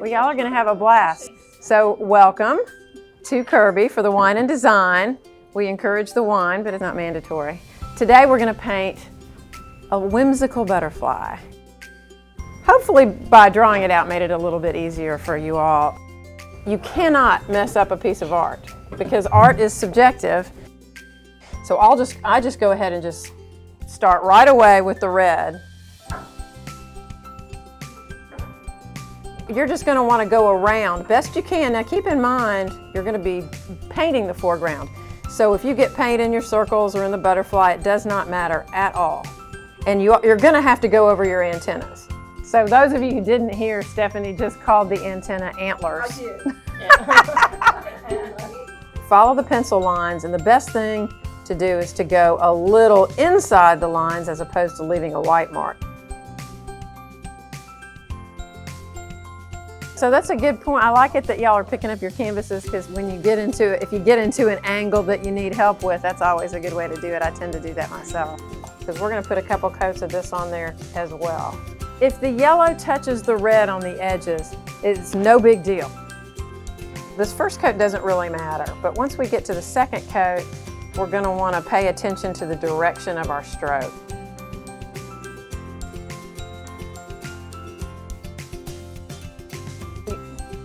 Well, y'all are going to have a blast. So welcome to Kirby for the Wine and Design. We encourage the wine, but it's not mandatory. Today we're going to paint a whimsical butterfly. Hopefully by drawing it out made it a little bit easier for you all. You cannot mess up a piece of art because art is subjective. So I just go ahead and just start right away with the red. You're just going to want to go around best you can. Now keep in mind, you're going to be painting the foreground. So if you get paint in your circles or in the butterfly, it does not matter at all. And you're going to have to go over your antennas. So those of you who didn't hear, Stephanie just called the antenna antlers. I did. Follow the pencil lines, and the best thing to do is to go a little inside the lines as opposed to leaving a white mark. So that's a good point. I like it that y'all are picking up your canvases, because when you get into it, if you get into an angle that you need help with, that's always a good way to do it. I tend to do that myself, because we're going to put a couple coats of this on there as well. If the yellow touches the red on the edges, it's no big deal. This first coat doesn't really matter, but once we get to the second coat, we're going to want to pay attention to the direction of our stroke.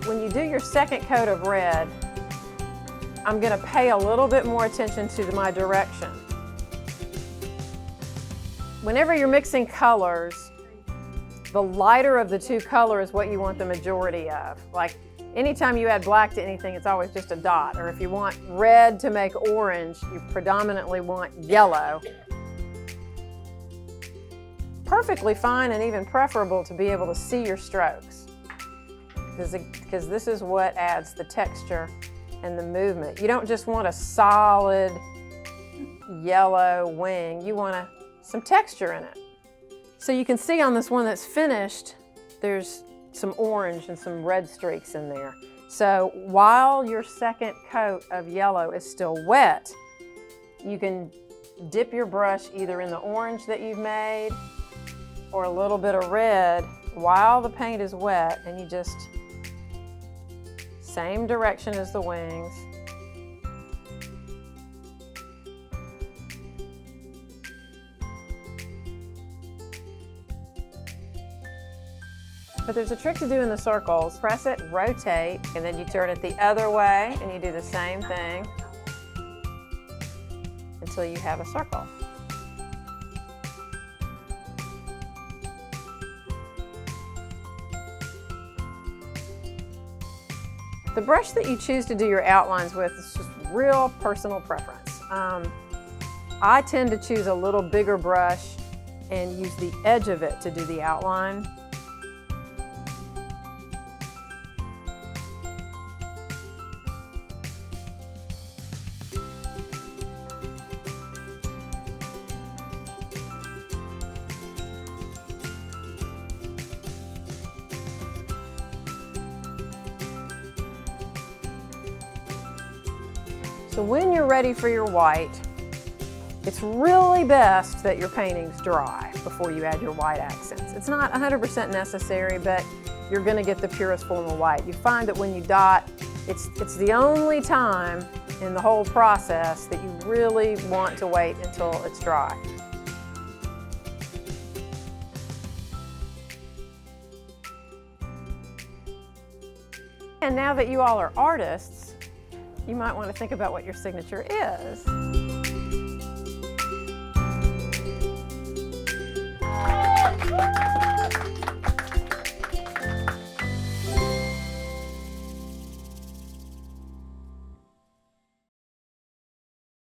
When you do your second coat of red, I'm going to pay a little bit more attention to my direction. Whenever you're mixing colors, the lighter of the two colors is what you want the majority of. Like anytime you add black to anything, it's always just a dot. Or if you want red to make orange, you predominantly want yellow. Perfectly fine and even preferable to be able to see your strokes, because this is what adds the texture and the movement. You don't just want a solid yellow wing, you want some texture in it. So you can see on this one that's finished, there's some orange and some red streaks in there. So while your second coat of yellow is still wet, you can dip your brush either in the orange that you've made or a little bit of red while the paint is wet, and you just same direction as the wings. But there's a trick to do in the circles. Press it, rotate, and then you turn it the other way, and you do the same thing until you have a circle. The brush that you choose to do your outlines with is just real personal preference. I tend to choose a little bigger brush and use the edge of it to do the outline. So when you're ready for your white, it's really best that your painting's dry before you add your white accents. It's not 100% necessary, but you're going to get the purest form of white. You find that when you dot, it's the only time in the whole process that you really want to wait until it's dry. And now that you all are artists, you might want to think about what your signature is.